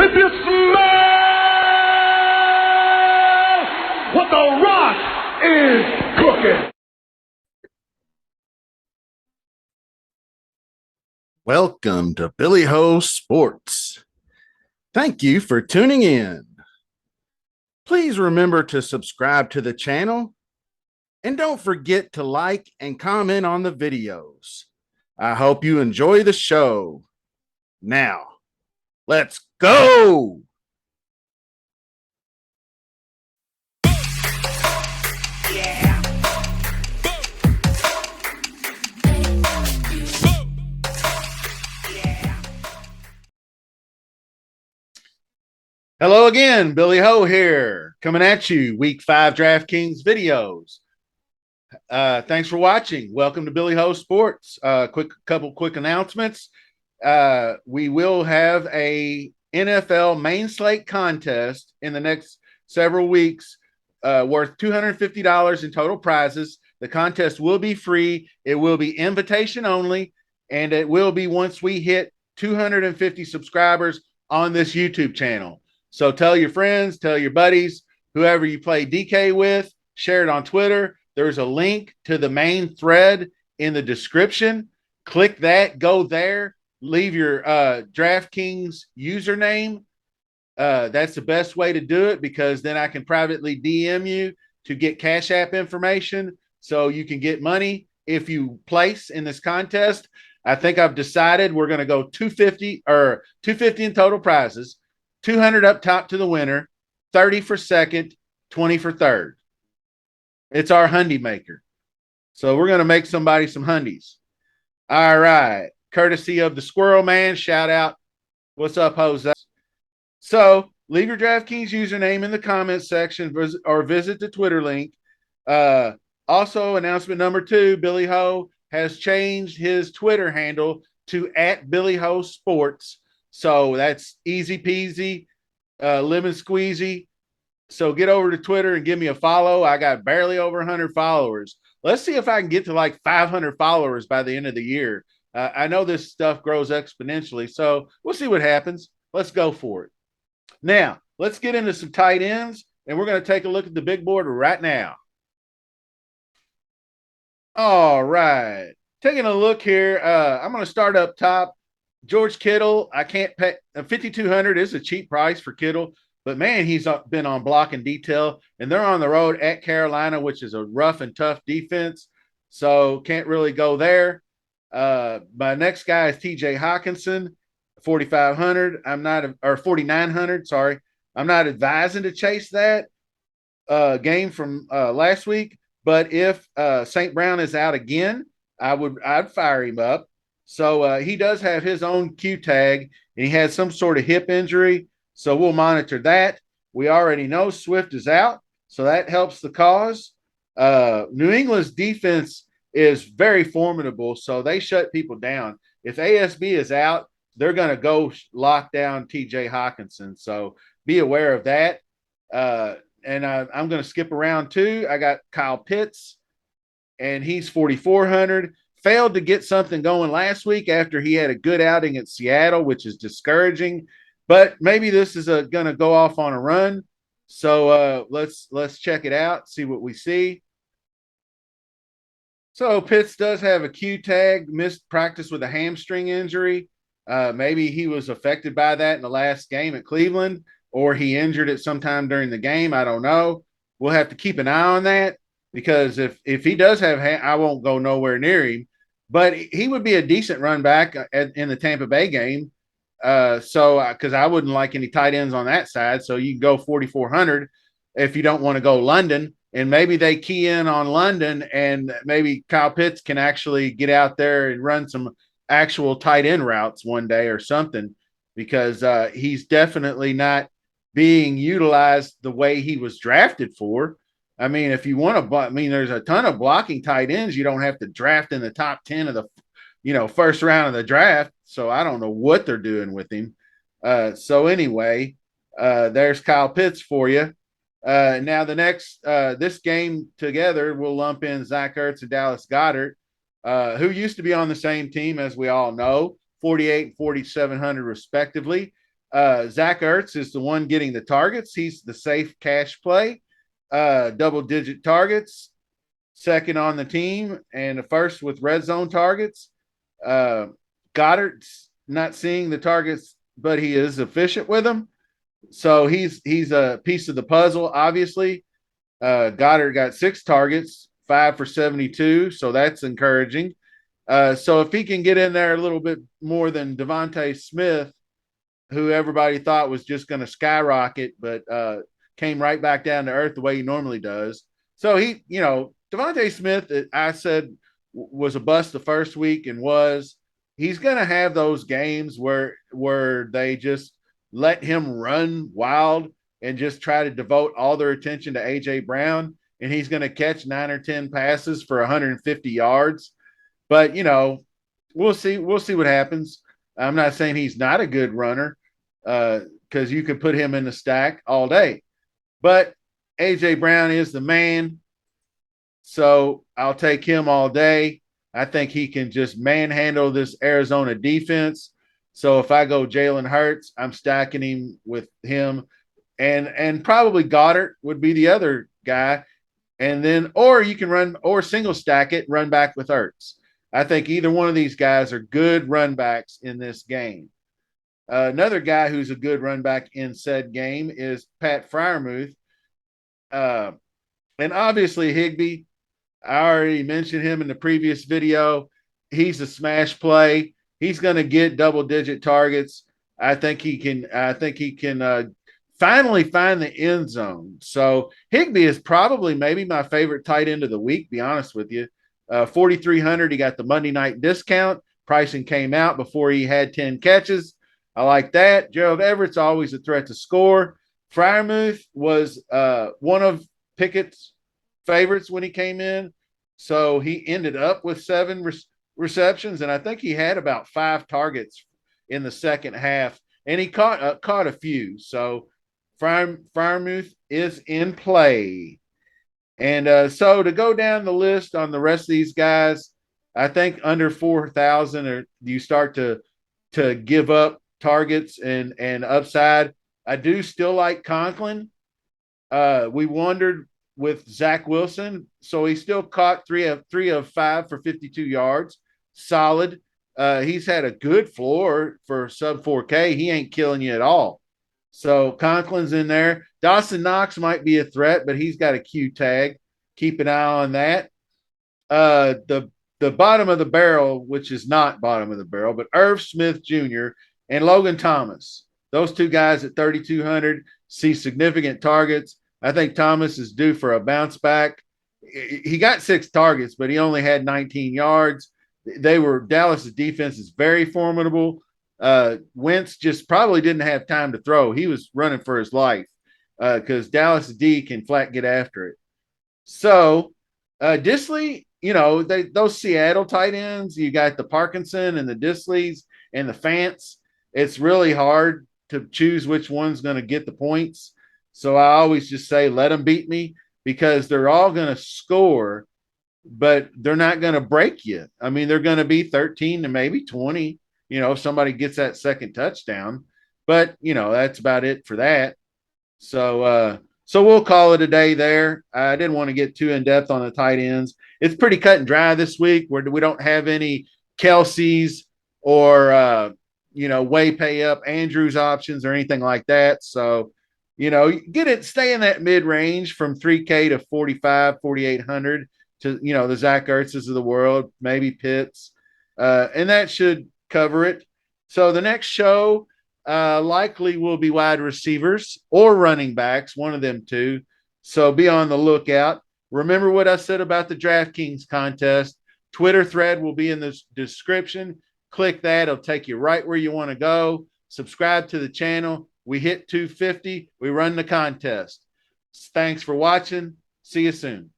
If you smell what the Rock is cooking. Welcome to Billy Ho Sports. Thank you for tuning in. Please remember to subscribe to the channel and don't forget to like and comment on the videos. I hope you enjoy the show. Now, let's go. Hello again, Billy Ho here, coming at you, Week 5 DraftKings videos. Thanks for watching. Welcome to Billy Ho Sports. Couple quick announcements. We will have a NFL main slate contest in the next several weeks, worth $250 in total prizes. The contest will be free. It will be invitation only, and it will be once we hit 250 subscribers on this YouTube channel. So tell your friends, tell your buddies, whoever you play DK with, share it on Twitter. There's a link to the main thread in the description. Click that, go there, leave your DraftKings username. That's the best way to do it, because then I can privately DM you to get Cash App information so you can get money if you place in this contest. I think I've decided we're going to go 250 in total prizes. 200 up top to the winner, 30 for second, 20 for third. It's our hundy maker. So we're going to make somebody some hundies. All right. Courtesy of the Squirrel Man. Shout out. What's up, Jose? So leave your DraftKings username in the comments section or visit the Twitter link. Also, announcement number 2, Billy Ho has changed his Twitter handle to @BillyHoSports. So that's easy peasy, lemon squeezy. So get over to Twitter and give me a follow. I got barely over 100 followers. Let's see if I can get to like 500 followers by the end of the year. I know this stuff grows exponentially, so we'll see what happens. Let's go for it. Now, let's get into some tight ends, and we're going to take a look at the big board right now. All right. Taking a look here, I'm going to start up top. George Kittle, I can't pay. $5,200 is a cheap price for Kittle, but man, he's been on block and detail, and they're on the road at Carolina, which is a rough and tough defense, so can't really go there. My next guy is TJ Hawkinson, 4,500. Or 4,900. Sorry, I'm not advising to chase that game from last week, but if St. Brown is out again, I'd fire him up. So he does have his own Q tag, and he has some sort of hip injury. So we'll monitor that. We already know Swift is out, so that helps the cause. New England's defense is very formidable, so they shut people down. If ASB is out, they're going to go lock down TJ Hawkinson. So be aware of that. And I'm going to skip around too. I got Kyle Pitts, and he's 4,400. Failed to get something going last week after he had a good outing at Seattle, which is discouraging. But maybe this is going to go off on a run. So let's check it out, see what we see. So Pitts does have a Q tag, missed practice with a hamstring injury. Maybe he was affected by that in the last game at Cleveland, or he injured it sometime during the game. I don't know. We'll have to keep an eye on that, because if he does have, I won't go nowhere near him. But he would be a decent run back in the Tampa Bay game. Because I wouldn't like any tight ends on that side. So you can go 4,400 if you don't want to go London. And maybe they key in on London, and maybe Kyle Pitts can actually get out there and run some actual tight end routes one day or something, because he's definitely not being utilized the way he was drafted for. I mean, if you want to, there's a ton of blocking tight ends. You don't have to draft in the top 10 of the, first round of the draft. So I don't know what they're doing with him. So anyway, there's Kyle Pitts for you. Now the next, this game together, we'll lump in Zach Ertz and Dallas Goedert, who used to be on the same team, as we all know, 4,800 and 4,700 respectively. Zach Ertz is the one getting the targets. He's the safe cash play, double-digit targets, second on the team, and the first with red zone targets. Goddard's not seeing the targets, but he is efficient with them. So he's a piece of the puzzle, obviously. Goddard got 6 targets, 5 for 72, so that's encouraging. So if he can get in there a little bit more than Devontae Smith, who everybody thought was just going to skyrocket, but came right back down to earth the way he normally does. So Devontae Smith, I said, was a bust the first week and he's going to have those games where they just let him run wild and just try to devote all their attention to A.J. Brown, and he's going to catch 9 or 10 passes for 150 yards. But, we'll see. We'll see what happens. I'm not saying he's not a good runner because you could put him in the stack all day. But A.J. Brown is the man, so I'll take him all day. I think he can just manhandle this Arizona defense. So if I go Jalen Hurts, I'm stacking him with him. And probably Goddard would be the other guy. And then, or you can run or single stack it, run back with Hurts. I think either one of these guys are good run backs in this game. Another guy who's a good run back in said game is Pat Freiermuth. And obviously Higbee, I already mentioned him in the previous video. He's a smash play. He's going to get double-digit targets. I think he can finally find the end zone. So Higbee is probably maybe my favorite tight end of the week, be honest with you. 4,300, he got the Monday night discount. Pricing came out before he had 10 catches. I like that. Gerald Everett's always a threat to score. Freiermuth was one of Pickett's favorites when he came in. So he ended up with 7 receptions, and I think he had about 5 targets in the second half, and he caught a few. So Freiermuth is in play. And so to go down the list on the rest of these guys, I think under 4,000 or you start to give up targets and upside. I do still like Conklin. We wondered with Zach Wilson, so he still caught 3 of 5 for 52 yards. Solid. He's had a good floor for sub 4K. He ain't killing you at all. So Conklin's in there. Dawson Knox might be a threat, but he's got a Q tag. Keep an eye on that. The bottom of the barrel, which is not bottom of the barrel, but Irv Smith Jr. and Logan Thomas. Those 2 guys at 3,200 see significant targets. I think Thomas is due for a bounce back. He got 6 targets, but he only had 19 yards. Dallas's defense is very formidable. Wentz just probably didn't have time to throw. He was running for his life because Dallas D can flat get after it. So Disley, those Seattle tight ends, you got the Parkinson and the Disleys and the Fants. It's really hard to choose which one's going to get the points. So I always just say, let them beat me because they're all going to score, but they're not going to break you. I mean, they're going to be 13 to maybe 20, if somebody gets that second touchdown, but that's about it for that. So we'll call it a day there. I didn't want to get too in depth on the tight ends. It's pretty cut and dry this week where we don't have any Kelsey's or, way pay up Andrews options or anything like that. So, stay in that mid range from 3K to 45, 4,800 to, the Zach Ertz's of the world, maybe Pitts. And that should cover it. So the next show likely will be wide receivers or running backs, one of them 2. So be on the lookout. Remember what I said about the DraftKings contest. Twitter thread will be in the description. Click that. It'll take you right where you want to go. Subscribe to the channel. We hit 250. We run the contest. Thanks for watching. See you soon.